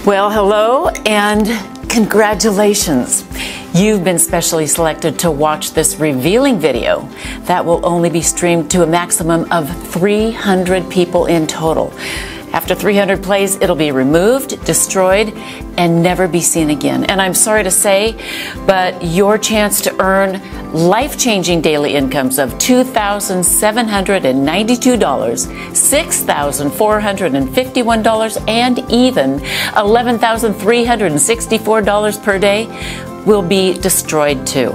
Well, hello and congratulations. You've been specially selected to watch this revealing video that will only be streamed to a maximum of 300 people in total. After 300 plays, it'll be removed, destroyed, and never be seen again. And I'm sorry to say, but your chance to earn life-changing daily incomes of $2,792, $6,451, and even $11,364 per day will be destroyed too.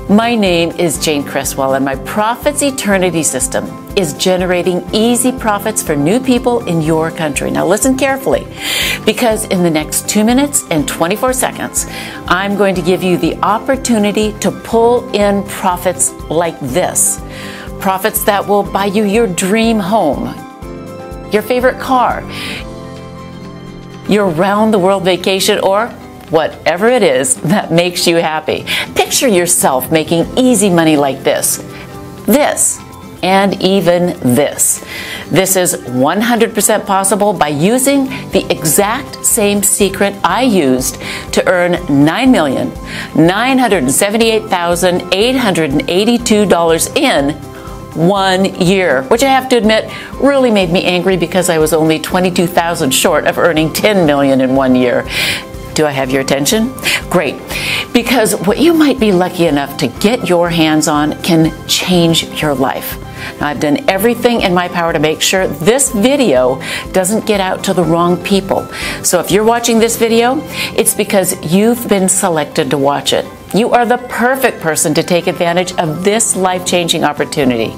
My name is Jane Creswell, and my Profits Eternity system is generating easy profits for new people in your country. Now listen carefully, because in the next 2 minutes and 24 seconds, I'm going to give you the opportunity to pull in profits like this. Profits that will buy you your dream home, your favorite car, your round-the-world vacation, or whatever it is that makes you happy. Picture yourself making easy money like this, and even this. This is 100% possible by using the exact same secret I used to earn $9,978,882 in 1 year, which I have to admit really made me angry because I was only 22,000 short of earning 10 million in 1 year. Do I have your attention? Great. Because what you might be lucky enough to get your hands on can change your life. Now, I've done everything in my power to make sure this video doesn't get out to the wrong people. So if you're watching this video, it's because you've been selected to watch it. You are the perfect person to take advantage of this life-changing opportunity.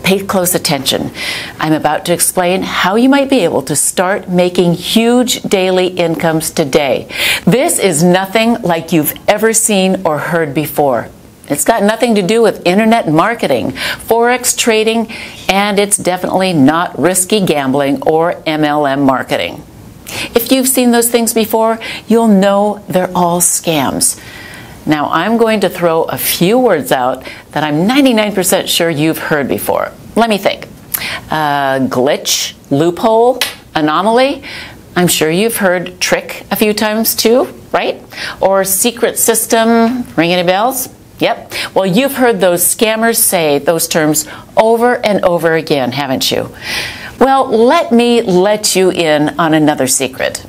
Pay close attention. I'm about to explain how you might be able to start making huge daily incomes today. This is nothing like you've ever seen or heard before. It's got nothing to do with internet marketing, forex trading, and it's definitely not risky gambling or MLM marketing. If you've seen those things before, you'll know they're all scams. Now, I'm going to throw a few words out that I'm 99% sure you've heard before. Let me think. Glitch, loophole, anomaly. I'm sure you've heard trick a few times too, right? Or secret system. Ring any bells? Yep. Well, you've heard those scammers say those terms over and over again, haven't you? Well, let me let you in on another secret.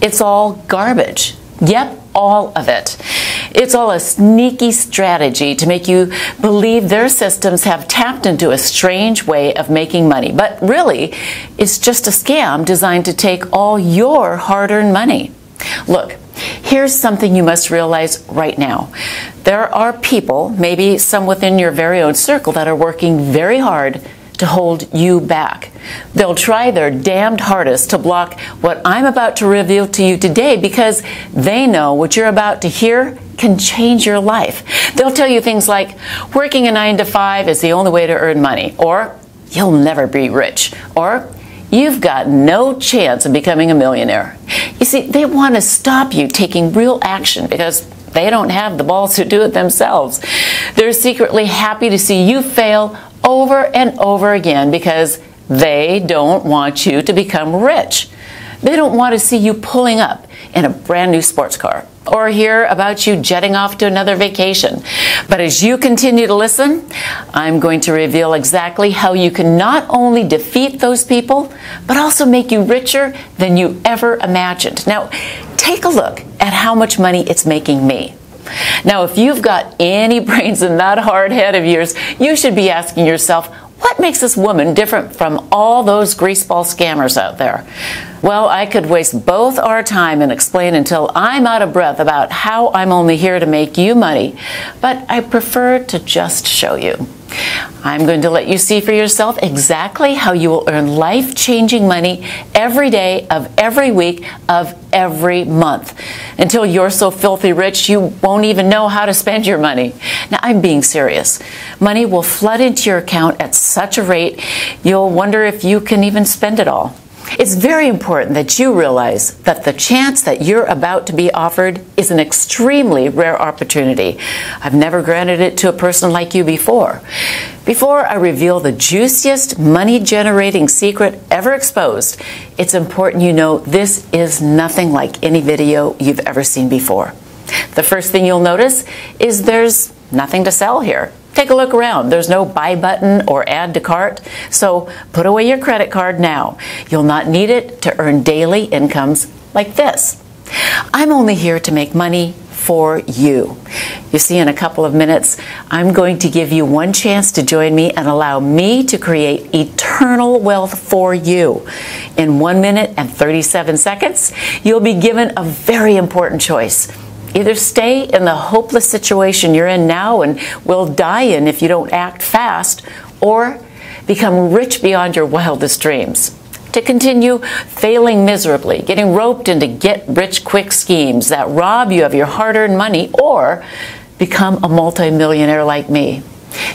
It's all garbage. Yep, all of it. It's all a sneaky strategy to make you believe their systems have tapped into a strange way of making money. But really, it's just a scam designed to take all your hard-earned money. Look, here's something you must realize right now. There are people, maybe some within your very own circle, that are working very hard to hold you back. They'll try their damned hardest to block what I'm about to reveal to you today because they know what you're about to hear can change your life. They'll tell you things like, working a 9 to 5 is the only way to earn money, or you'll never be rich, or you've got no chance of becoming a millionaire. You see, they want to stop you taking real action because they don't have the balls to do it themselves. They're secretly happy to see you fail over and over again because they don't want you to become rich. They don't want to see you pulling up in a brand new sports car or hear about you jetting off to another vacation. But as you continue to listen, I'm going to reveal exactly how you can not only defeat those people, but also make you richer than you ever imagined. Now, take a look at how much money it's making me. Now, if you've got any brains in that hard head of yours, you should be asking yourself, what makes this woman different from all those greaseball scammers out there? Well, I could waste both our time and explain until I'm out of breath about how I'm only here to make you money, but I prefer to just show you. I'm going to let you see for yourself exactly how you will earn life-changing money every day of every week of every month until you're so filthy rich you won't even know how to spend your money. Now, I'm being serious. Money will flood into your account at such a rate you'll wonder if you can even spend it all. It's very important that you realize that the chance that you're about to be offered is an extremely rare opportunity. I've never granted it to a person like you before. Before I reveal the juiciest money-generating secret ever exposed, it's important you know this is nothing like any video you've ever seen before. The first thing you'll notice is there's nothing to sell here. Take a look around. There's no buy button or add to cart, so put away your credit card now. You'll not need it to earn daily incomes like this. I'm only here to make money for you. You see, in a couple of minutes, I'm going to give you one chance to join me and allow me to create eternal wealth for you. In 1 minute and 37 seconds, you'll be given a very important choice. Either stay in the hopeless situation you're in now and will die in if you don't act fast, or become rich beyond your wildest dreams. To continue failing miserably, getting roped into get-rich-quick schemes that rob you of your hard-earned money, or become a multimillionaire like me.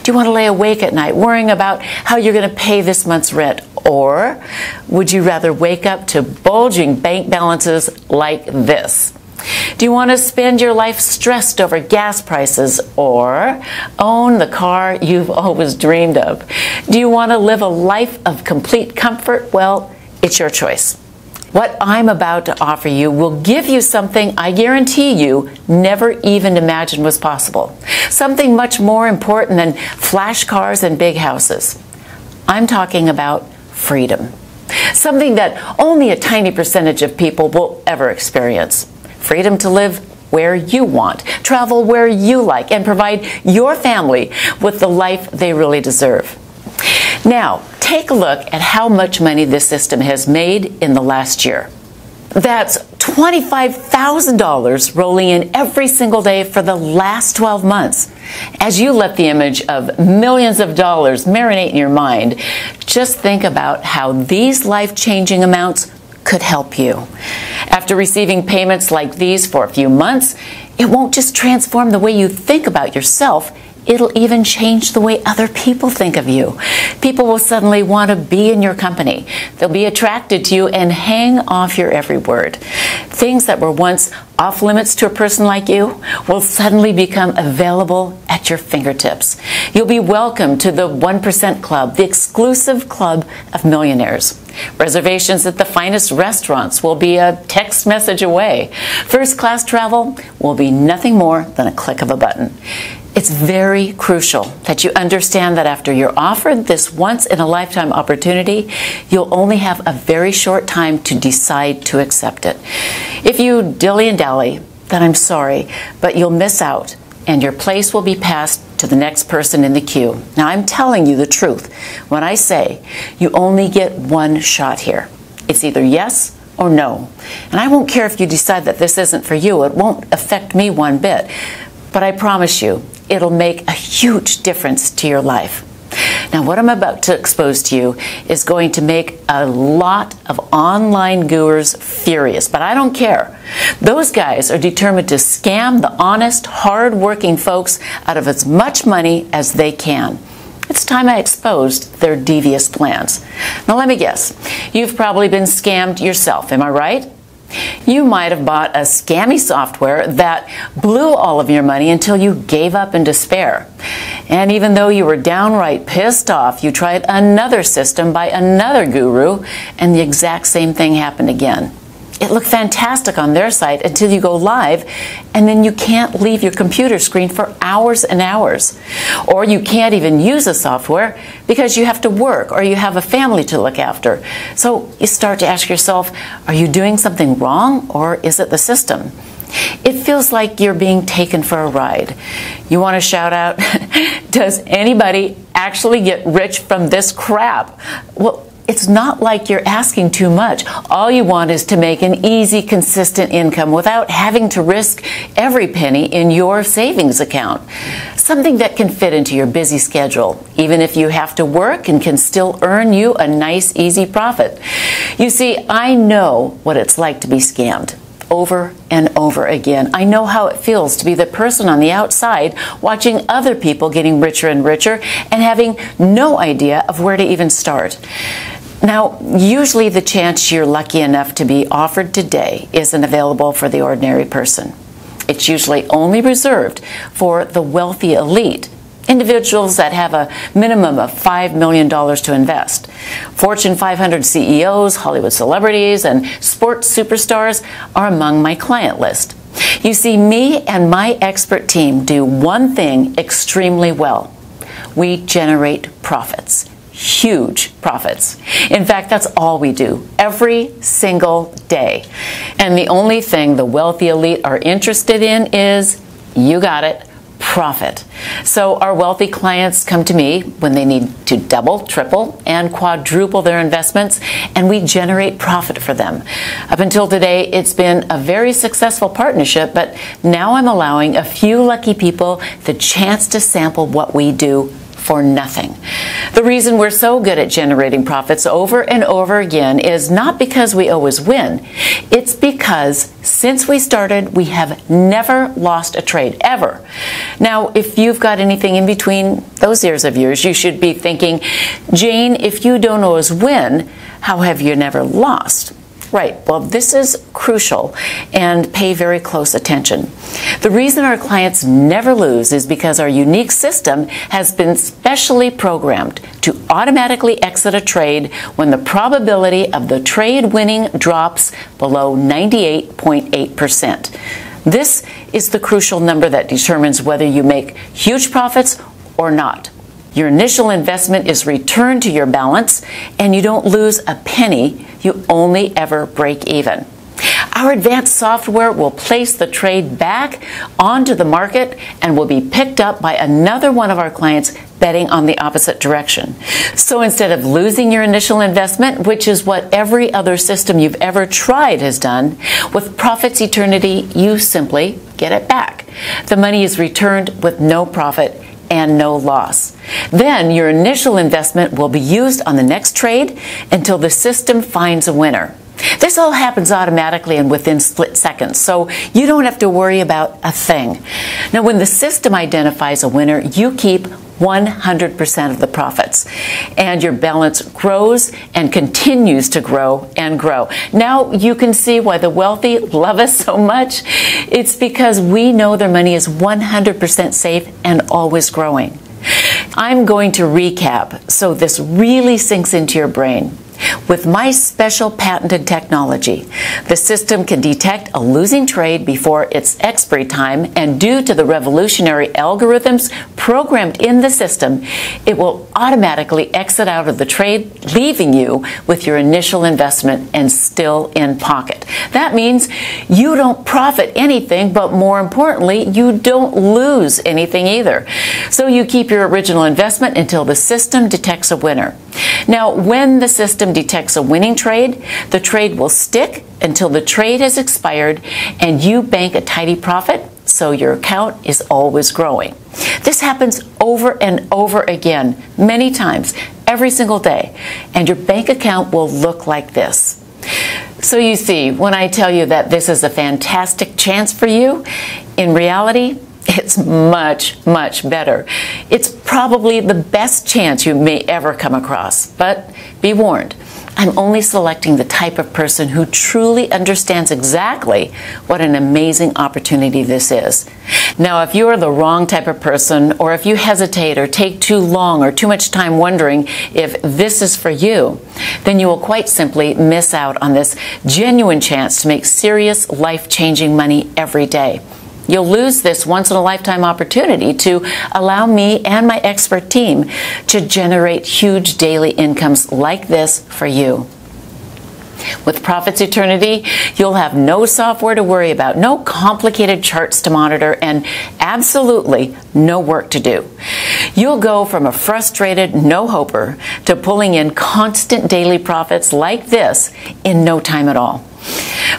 Do you want to lay awake at night worrying about how you're going to pay this month's rent? Or would you rather wake up to bulging bank balances like this? Do you want to spend your life stressed over gas prices, or own the car you've always dreamed of? Do you want to live a life of complete comfort? Well, it's your choice. What I'm about to offer you will give you something I guarantee you never even imagined was possible. Something much more important than flash cars and big houses. I'm talking about freedom. Something that only a tiny percentage of people will ever experience. Freedom to live where you want, travel where you like, and provide your family with the life they really deserve. Now, take a look at how much money this system has made in the last year. That's $25,000 rolling in every single day for the last 12 months. As you let the image of millions of dollars marinate in your mind, just think about how these life-changing amounts could help you. After receiving payments like these for a few months, it won't just transform the way you think about yourself, it'll even change the way other people think of you. People will suddenly want to be in your company. They'll be attracted to you and hang off your every word. Things that were once off limits to a person like you will suddenly become available at your fingertips. You'll be welcome to the 1% Club, the exclusive club of millionaires. Reservations at the finest restaurants will be a text message away. First-class travel will be nothing more than a click of a button. It's very crucial that you understand that after you're offered this once-in-a-lifetime opportunity, you'll only have a very short time to decide to accept it. If you dilly and dally, then I'm sorry, but you'll miss out, and your place will be passed to the next person in the queue. Now, I'm telling you the truth when I say you only get one shot here. It's either yes or no. And I won't care if you decide that this isn't for you. It won't affect me one bit. But I promise you, it'll make a huge difference to your life. Now, what I'm about to expose to you is going to make a lot of online gurus furious, but I don't care. Those guys are determined to scam the honest, hard-working folks out of as much money as they can. It's time I exposed their devious plans. Now, let me guess. You've probably been scammed yourself, am I right? You might have bought a scammy software that blew all of your money until you gave up in despair. And even though you were downright pissed off, you tried another system by another guru, and the exact same thing happened again. It looked fantastic on their site until you go live, and then you can't leave your computer screen for hours and hours. Or you can't even use the software because you have to work or you have a family to look after. So you start to ask yourself, are you doing something wrong, or is it the system? It feels like you're being taken for a ride. You want to shout out, does anybody actually get rich from this crap? Well, it's not like you're asking too much. All you want is to make an easy, consistent income without having to risk every penny in your savings account. Something that can fit into your busy schedule, even if you have to work and can still earn you a nice, easy profit. You see, I know what it's like to be scammed. Over and over again. I know how it feels to be the person on the outside watching other people getting richer and richer and having no idea of where to even start. Now, usually the chance you're lucky enough to be offered today isn't available for the ordinary person. It's usually only reserved for the wealthy elite, individuals that have a minimum of $5 million to invest. Fortune 500 CEOs, Hollywood celebrities, and sports superstars are among my client list. You see, me and my expert team do one thing extremely well. We generate profits. Huge profits. In fact, that's all we do every single day. And the only thing the wealthy elite are interested in is, you got it, profit. So our wealthy clients come to me when they need to double, triple, and quadruple their investments, and we generate profit for them. Up until today, it's been a very successful partnership, but now I'm allowing a few lucky people the chance to sample what we do for nothing. The reason we're so good at generating profits over and over again is not because we always win. It's because since we started, we have never lost a trade, ever. Now, if you've got anything in between those ears of yours, you should be thinking, Jane, if you don't always win, how have you never lost? Right, well, this is crucial, and pay very close attention. The reason our clients never lose is because our unique system has been specially programmed to automatically exit a trade when the probability of the trade winning drops below 98.8%. This is the crucial number that determines whether you make huge profits or not. Your initial investment is returned to your balance, and you don't lose a penny. You only ever break even. Our advanced software will place the trade back onto the market and will be picked up by another one of our clients betting on the opposite direction. So instead of losing your initial investment, which is what every other system you've ever tried has done, with Profits Eternity, you simply get it back. The money is returned with no profit and no loss. Then your initial investment will be used on the next trade until the system finds a winner. This all happens automatically and within split seconds, so you don't have to worry about a thing. Now, when the system identifies a winner, you keep 100% of the profits, and your balance grows and continues to grow and grow. Now you can see why the wealthy love us so much. It's because we know their money is 100% safe and always growing. I'm going to recap so this really sinks into your brain. With my special patented technology, the system can detect a losing trade before its expiry time, and due to the revolutionary algorithms programmed in the system, it will automatically exit out of the trade, leaving you with your initial investment and still in pocket. That means you don't profit anything, but more importantly, you don't lose anything either. So you keep your original investment until the system detects a winner. Now, when the system detects a winning trade, the trade will stick until the trade has expired and you bank a tidy profit, so your account is always growing. This happens over and over again, many times, every single day, and your bank account will look like this. So you see, when I tell you that this is a fantastic chance for you, in reality, it's much, much better. It's probably the best chance you may ever come across. But be warned, I'm only selecting the type of person who truly understands exactly what an amazing opportunity this is. Now, if you are the wrong type of person, or if you hesitate or take too long or too much time wondering if this is for you, then you will quite simply miss out on this genuine chance to make serious, life-changing money every day. You'll lose this once-in-a-lifetime opportunity to allow me and my expert team to generate huge daily incomes like this for you. With Profits Eternity, you'll have no software to worry about, no complicated charts to monitor, and absolutely no work to do. You'll go from a frustrated no-hoper to pulling in constant daily profits like this in no time at all.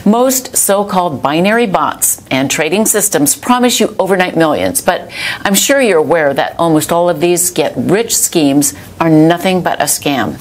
Most so-called binary bots and trading systems promise you overnight millions, but I'm sure you're aware that almost all of these get-rich schemes are nothing but a scam,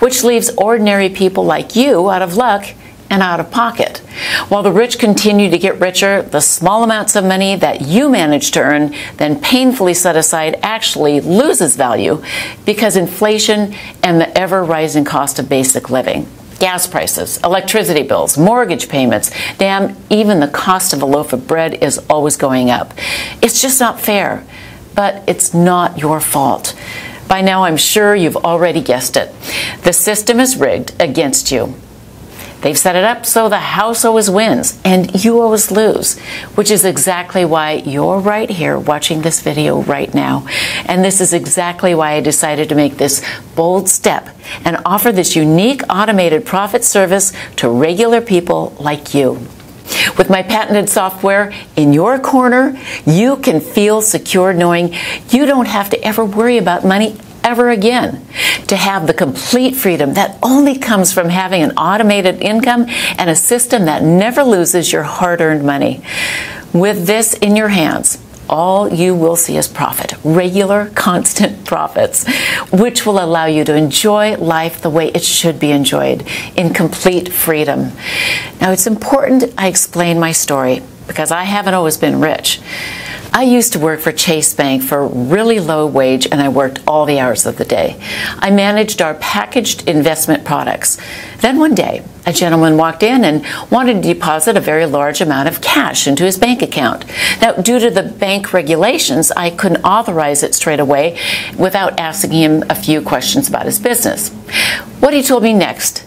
which leaves ordinary people like you out of luck and out of pocket. While the rich continue to get richer, the small amounts of money that you manage to earn, then painfully set aside, actually loses value because inflation and the ever-rising cost of basic living. Gas prices, electricity bills, mortgage payments, damn, even the cost of a loaf of bread is always going up. It's just not fair, but it's not your fault. By now, I'm sure you've already guessed it. The system is rigged against you. They've set it up so the house always wins and you always lose, which is exactly why you're right here watching this video right now. And this is exactly why I decided to make this bold step and offer this unique automated profit service to regular people like you. With my patented software in your corner, you can feel secure knowing you don't have to ever worry about money ever again. To have the complete freedom that only comes from having an automated income and a system that never loses your hard-earned money. With this in your hands, all you will see is profit, regular, constant profits, which will allow you to enjoy life the way it should be enjoyed, in complete freedom. Now, it's important I explain my story because I haven't always been rich. I used to work for Chase Bank for a really low wage, and I worked all the hours of the day. I managed our packaged investment products. Then one day, a gentleman walked in and wanted to deposit a very large amount of cash into his bank account. Now, due to the bank regulations, I couldn't authorize it straight away without asking him a few questions about his business. What he told me next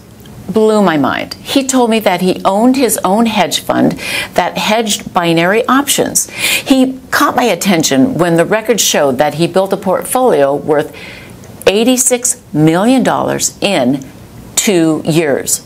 blew my mind. He told me that he owned his own hedge fund that hedged binary options. He caught my attention when the records showed that he built a portfolio worth $86 million in 2 years.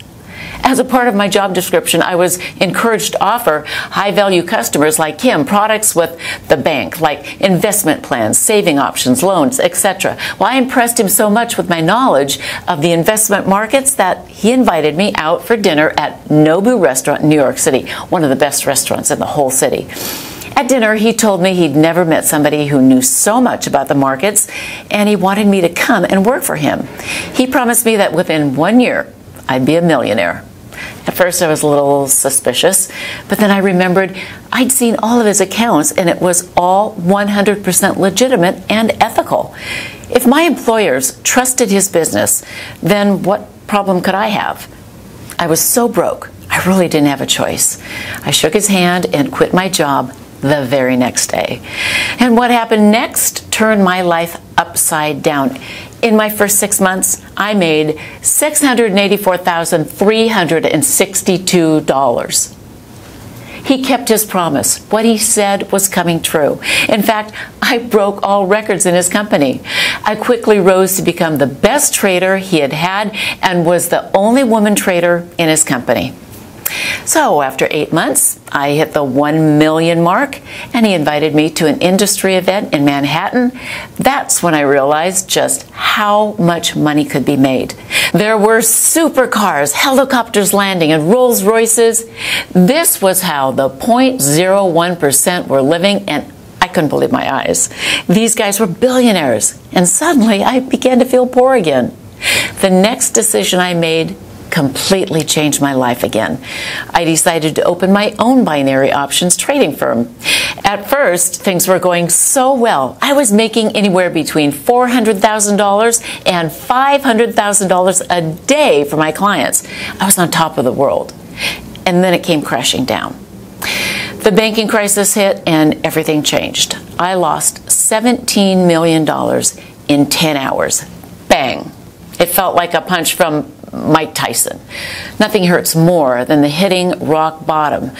As a part of my job description, I was encouraged to offer high-value customers like him products with the bank, like investment plans, saving options, loans, etc. Well, I impressed him so much with my knowledge of the investment markets that he invited me out for dinner at Nobu Restaurant in New York City, one of the best restaurants in the whole city. At dinner, he told me he'd never met somebody who knew so much about the markets, and he wanted me to come and work for him. He promised me that within 1 year, I'd be a millionaire. At first I was a little suspicious, but then I remembered I'd seen all of his accounts and it was all 100% legitimate and ethical. If my employers trusted his business, then what problem could I have? I was so broke, I really didn't have a choice. I shook his hand and quit my job the very next day. And what happened next turned my life upside down. In my first 6 months, I made $684,362. He kept his promise. What he said was coming true. In fact, I broke all records in his company. I quickly rose to become the best trader he had had and was the only woman trader in his company. So after 8 months, I hit the 1 million mark, and he invited me to an industry event in Manhattan. That's when I realized just how much money could be made. There were supercars, helicopters landing, and Rolls Royces. This was how the 0.01% were living, and I couldn't believe my eyes. These guys were billionaires, and suddenly I began to feel poor again. The next decision I made completely changed my life again. I decided to open my own binary options trading firm. At first, things were going so well. I was making anywhere between $400,000 and $500,000 a day for my clients. I was on top of the world. And then it came crashing down. The banking crisis hit and everything changed. I lost $17 million in 10 hours. Bang. It felt like a punch from Mike Tyson. Nothing hurts more than the hitting rock bottom.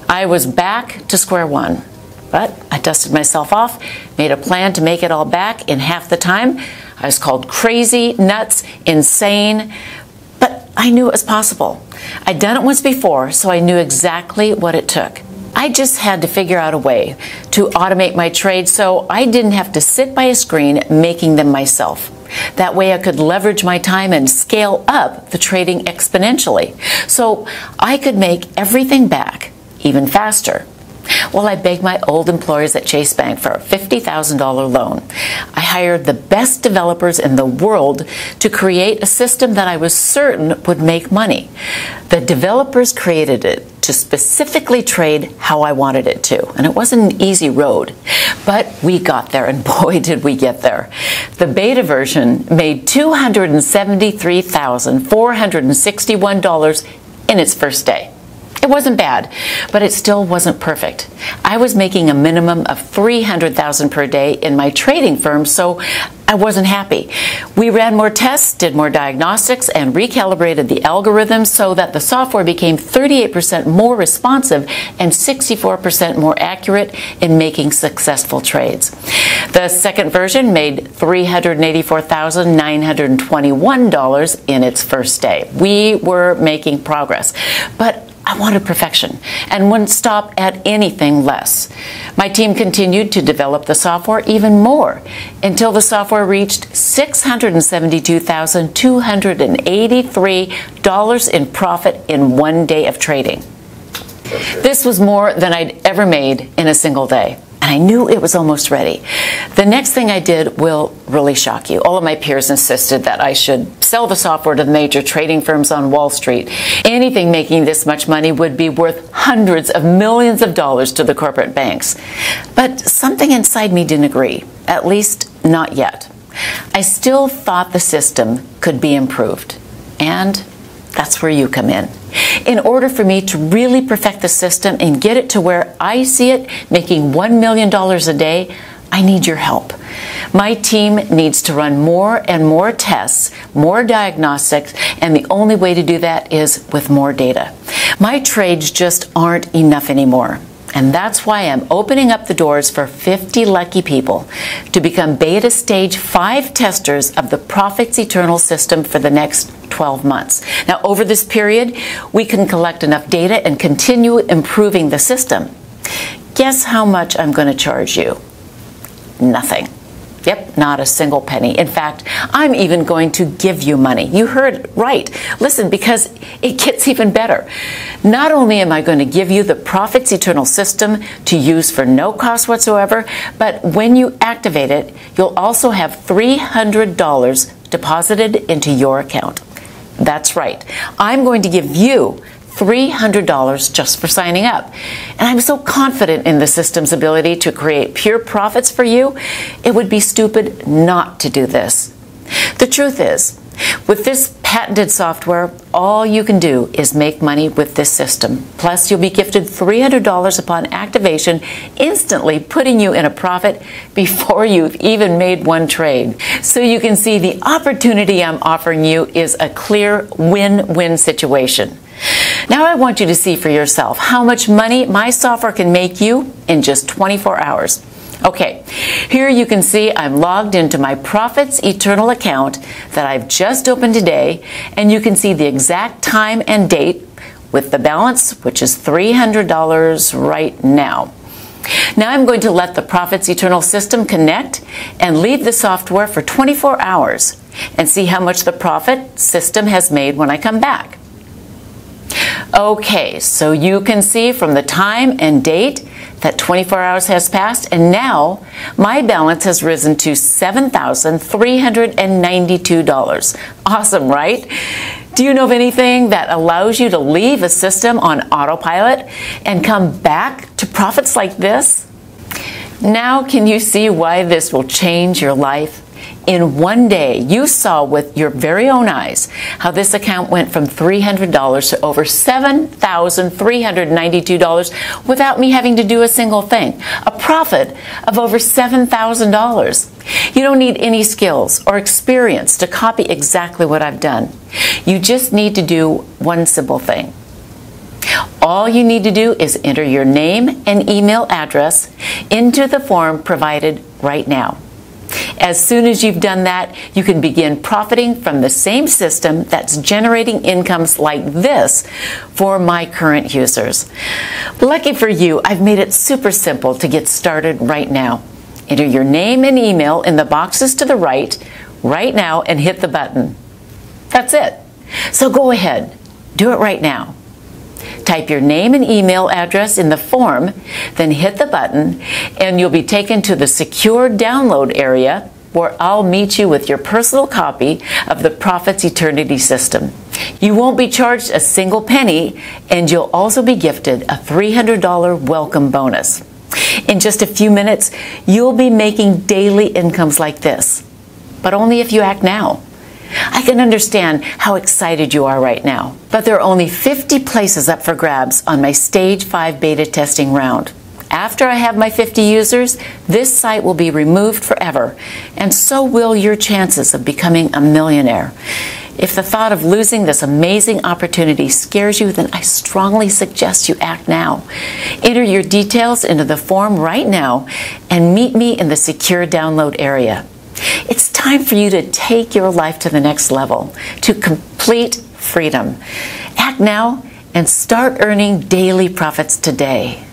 I was back to square one, but I dusted myself off, made a plan to make it all back in half the time. I was called crazy, nuts, insane, but I knew it was possible. I'd done it once before, so I knew exactly what it took. I just had to figure out a way to automate my trade so I didn't have to sit by a screen making them myself. That way I could leverage my time and scale up the trading exponentially so I could make everything back even faster. Well, I begged my old employers at Chase Bank for a $50,000 loan. I hired the best developers in the world to create a system that I was certain would make money. The developers created it to to specifically trade how I wanted it to. And it wasn't an easy road, but we got there, and boy, did we get there. The beta version made $273,461 in its first day. It wasn't bad, but it still wasn't perfect. I was making a minimum of $300,000 per day in my trading firm, so I wasn't happy. We ran more tests, did more diagnostics, and recalibrated the algorithms so that the software became 38% more responsive and 64% more accurate in making successful trades. The second version made $384,921 in its first day. We were making progress, but I wanted perfection and wouldn't stop at anything less. My team continued to develop the software even more until the software reached $672,283 in profit in 1 day of trading. This was more than I'd ever made in a single day. And I knew it was almost ready. The next thing I did will really shock you. All of my peers insisted that I should sell the software to the major trading firms on Wall Street. Anything making this much money would be worth hundreds of millions of dollars to the corporate banks. But something inside me didn't agree, at least not yet. I still thought the system could be improved. And that's where you come in. In order for me to really perfect the system and get it to where I see it making $1 million a day, I need your help. My team needs to run more and more tests, more diagnostics, and the only way to do that is with more data. My trades just aren't enough anymore. And that's why I'm opening up the doors for 50 lucky people to become beta stage 5 testers of the Profits Eternal system for the next 12 months. Now, over this period, we can collect enough data and continue improving the system. Guess how much I'm going to charge you? Nothing. Yep, not a single penny. In fact, I'm even going to give you money. You heard right. Listen, because it gets even better. Not only am I going to give you the Profits Eternal system to use for no cost whatsoever, but when you activate it, you'll also have $300 deposited into your account. That's right. I'm going to give you $300 just for signing up. And I'm so confident in the system's ability to create pure profits for you, it would be stupid not to do this. The truth is, with this patented software, all you can do is make money with this system. Plus, you'll be gifted $300 upon activation, instantly putting you in a profit before you've even made one trade. So you can see the opportunity I'm offering you is a clear win-win situation. Now I want you to see for yourself how much money my software can make you in just 24 hours. Okay, here you can see I'm logged into my Profits Eternal account that I've just opened today, and you can see the exact time and date with the balance, which is $300 right now. Now I'm going to let the Profits Eternal system connect and leave the software for 24 hours and see how much the profit system has made when I come back. Okay, so you can see from the time and date that 24 hours has passed, and now my balance has risen to $7,392. Awesome, right? Do you know of anything that allows you to leave a system on autopilot and come back to profits like this? Now can you see why this will change your life? In 1 day, you saw with your very own eyes how this account went from $300 to over $7,392 without me having to do a single thing. A profit of over $7,000. You don't need any skills or experience to copy exactly what I've done. You just need to do one simple thing. All you need to do is enter your name and email address into the form provided right now. As soon as you've done that, you can begin profiting from the same system that's generating incomes like this for my current users. Lucky for you, I've made it super simple to get started right now. Enter your name and email in the boxes to the right now, and hit the button. That's it. So go ahead, do it right now. Type your name and email address in the form, then hit the button, and you'll be taken to the secure download area where I'll meet you with your personal copy of the Profits Eternity system. You won't be charged a single penny, and you'll also be gifted a $300 welcome bonus. In just a few minutes, you'll be making daily incomes like this, but only if you act now. I can understand how excited you are right now, but there are only 50 places up for grabs on my Stage 5 beta testing round. After I have my 50 users, this site will be removed forever, and so will your chances of becoming a millionaire. If the thought of losing this amazing opportunity scares you, then I strongly suggest you act now. Enter your details into the form right now and meet me in the secure download area. It's time for you to take your life to the next level, to complete freedom. Act now and start earning daily profits today.